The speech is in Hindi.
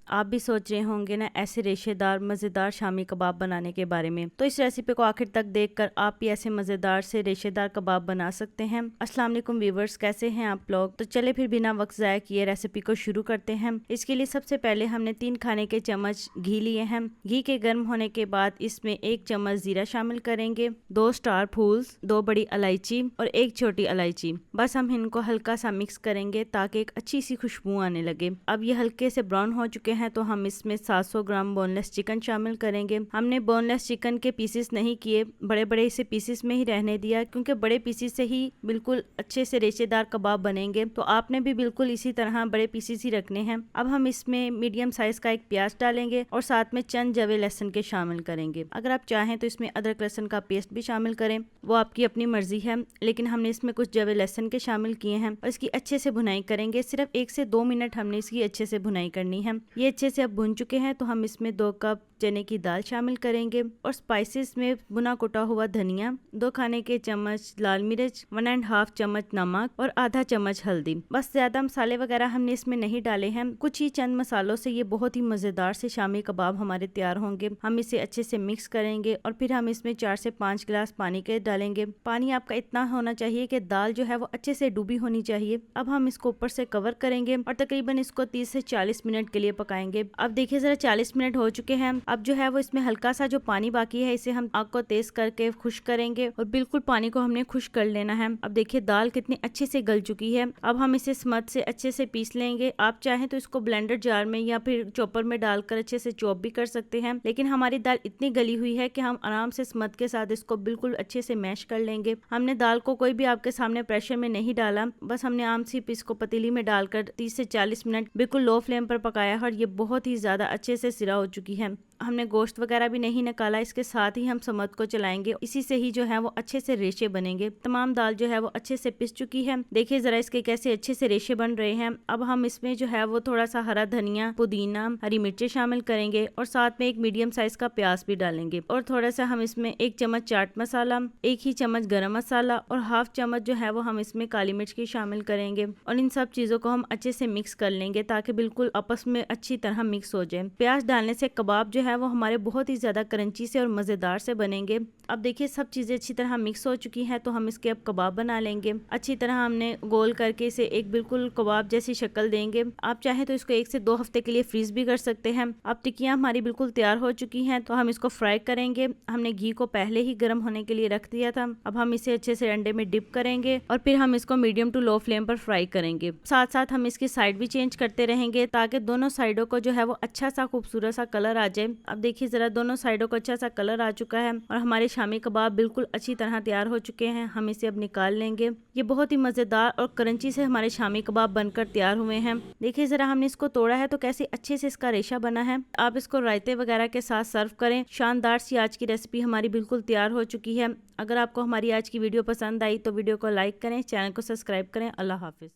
आप भी सोच रहे होंगे ना ऐसे रेशेदार मज़ेदार शामी कबाब बनाने के बारे में, तो इस रेसिपी को आखिर तक देखकर आप भी ऐसे मज़ेदार से रेशेदार कबाब बना सकते हैं। अस्सलाम वालेकुम व्यूअर्स, कैसे हैं आप लोग। तो चले फिर बिना वक्त ज़ाया किए रेसिपी को शुरू करते हैं। इसके लिए सबसे पहले हमने 3 खाने के चम्मच घी लिए हैं। घी के गर्म होने के बाद इसमें 1 चम्मच जीरा शामिल करेंगे, 2 स्टार फूल्स, 2 बड़ी इलायची और 1 छोटी इलायची। बस हम इनको हल्का सा मिक्स करेंगे ताकि एक अच्छी सी खुशबू आने लगे। अब ये हल्के से ब्राउन हो चुके हैं तो हम इसमें 700 ग्राम बोनलेस चिकन शामिल करेंगे। हमने बोनलेस चिकन के पीसेस नहीं किए, बड़े बड़े इसे पीसेस में ही रहने दिया, क्योंकि बड़े पीसेस से ही बिल्कुल अच्छे से रेशेदार कबाब बनेंगे। तो आपने भी बिल्कुल इसी तरह बड़े पीसेस ही रखने हैं। अब हम इसमें मीडियम साइज का 1 प्याज डालेंगे और साथ में चंद जवे लहसुन के शामिल करेंगे। अगर आप चाहें तो इसमें अदरक लहसुन का पेस्ट भी शामिल करें, वो आपकी अपनी मर्जी है, लेकिन हमने इसमें कुछ जवे लहसुन के शामिल किए हैं और इसकी अच्छे से भुनाई करेंगे। सिर्फ 1 से 2 मिनट हमने इसकी अच्छे से भुनाई करनी है। ये अच्छे से अब भुन चुके हैं तो हम इसमें 2 कप चने की दाल शामिल करेंगे और स्पाइसेस में भुना कुटा हुआ धनिया, 2 खाने के चम्मच लाल मिर्च, 1.5 चम्मच नमक और आधा चम्मच हल्दी। बस ज्यादा मसाले वगैरह हमने इसमें नहीं डाले हैं, कुछ ही चंद मसालों से ये बहुत ही मजेदार से शामी कबाब हमारे तैयार होंगे। हम इसे अच्छे से मिक्स करेंगे और फिर हम इसमें 4 से 5 गिलास पानी के डालेंगे। पानी आपका इतना होना चाहिए कि दाल जो है वो अच्छे से डूबी होनी चाहिए। अब हम इसको ऊपर से कवर करेंगे और तकरीबन इसको 30 से 40 मिनट के लिए पकाएंगे। अब देखिए जरा 40 मिनट हो चुके हैं। अब जो है वो इसमें हल्का सा जो पानी बाकी है इसे हम आग को तेज करके खुश करेंगे और बिल्कुल पानी को हमने खुश कर लेना है। अब देखिए दाल कितनी अच्छे से गल चुकी है। अब हम इसे स्मथ से अच्छे से पीस लेंगे। आप चाहें तो इसको ब्लेंडर जार में या फिर चॉपर में डालकर अच्छे से चॉप भी कर सकते हैं, लेकिन हमारी दाल इतनी गली हुई है कि हम आराम से स्मथ के साथ इसको बिल्कुल अच्छे से मैश कर लेंगे। हमने दाल को कोई भी आपके सामने प्रेशर में नहीं डाला, बस हमने आम सी पीस को पतीली में डालकर 30 से 40 मिनट बिल्कुल लो फ्लेम पर पकाया और ये बहुत ही ज्यादा अच्छे से सिरा हो चुकी है। हमने गोश्त वगैरह भी नहीं निकाला, इसके साथ ही हम समत को चलाएंगे, इसी से ही जो है वो अच्छे से रेशे बनेंगे। तमाम दाल जो है वो अच्छे से पिस चुकी है। देखिए जरा इसके कैसे अच्छे से रेशे बन रहे हैं। अब हम इसमें जो है वो थोड़ा सा हरा धनिया, पुदीना, हरी मिर्चें शामिल करेंगे और साथ में 1 मीडियम साइज का प्याज भी डालेंगे और थोड़ा सा हम इसमें 1 चम्मच चाट मसाला, 1 ही चम्मच गरम मसाला और हाफ चम्मच जो है वो हम इसमें काली मिर्च की शामिल करेंगे और इन सब चीजों को हम अच्छे से मिक्स कर लेंगे ताकि बिल्कुल आपस में अच्छी तरह मिक्स हो जाए। प्याज डालने से कबाब जो है वो हमारे बहुत ही ज्यादा क्रंची से और मजेदार से बनेंगे। अब देखिए सब चीजें अच्छी तरह मिक्स हो चुकी हैं तो हम इसके अब कबाब बना लेंगे। अच्छी तरह हमने गोल करके इसे एक बिल्कुल कबाब जैसी शक्ल देंगे। आप चाहे तो इसको 1 से 2 हफ्ते के लिए फ्रीज भी कर सकते हैं। अब टिक्कियां हमारी बिल्कुल तैयार हो चुकी हैं तो हम इसको फ्राई करेंगे। हमने घी को पहले ही गर्म होने के लिए रख दिया था। अब हम इसे अच्छे से अंडे में डिप करेंगे और फिर हम इसको मीडियम टू लो फ्लेम पर फ्राई करेंगे। साथ साथ हम इसकी साइड भी चेंज करते रहेंगे ताकि दोनों साइडों को जो है वो अच्छा सा खूबसूरत सा कलर आ जाए। अब देखिए जरा दोनों साइडों को अच्छा सा कलर आ चुका है और हमारे शामी कबाब बिल्कुल अच्छी तरह तैयार हो चुके हैं। हम इसे अब निकाल लेंगे। ये बहुत ही मजेदार और क्रंची से हमारे शामी कबाब बनकर तैयार हुए हैं। देखिए जरा हमने इसको तोड़ा है तो कैसे अच्छे से इसका रेशा बना है। आप इसको रायते वगैरह के साथ सर्व करें। शानदार सी आज की रेसिपी हमारी बिल्कुल तैयार हो चुकी है। अगर आपको हमारी आज की वीडियो पसंद आई तो वीडियो को लाइक करें, चैनल को सब्सक्राइब करें। अल्लाह हाफिज।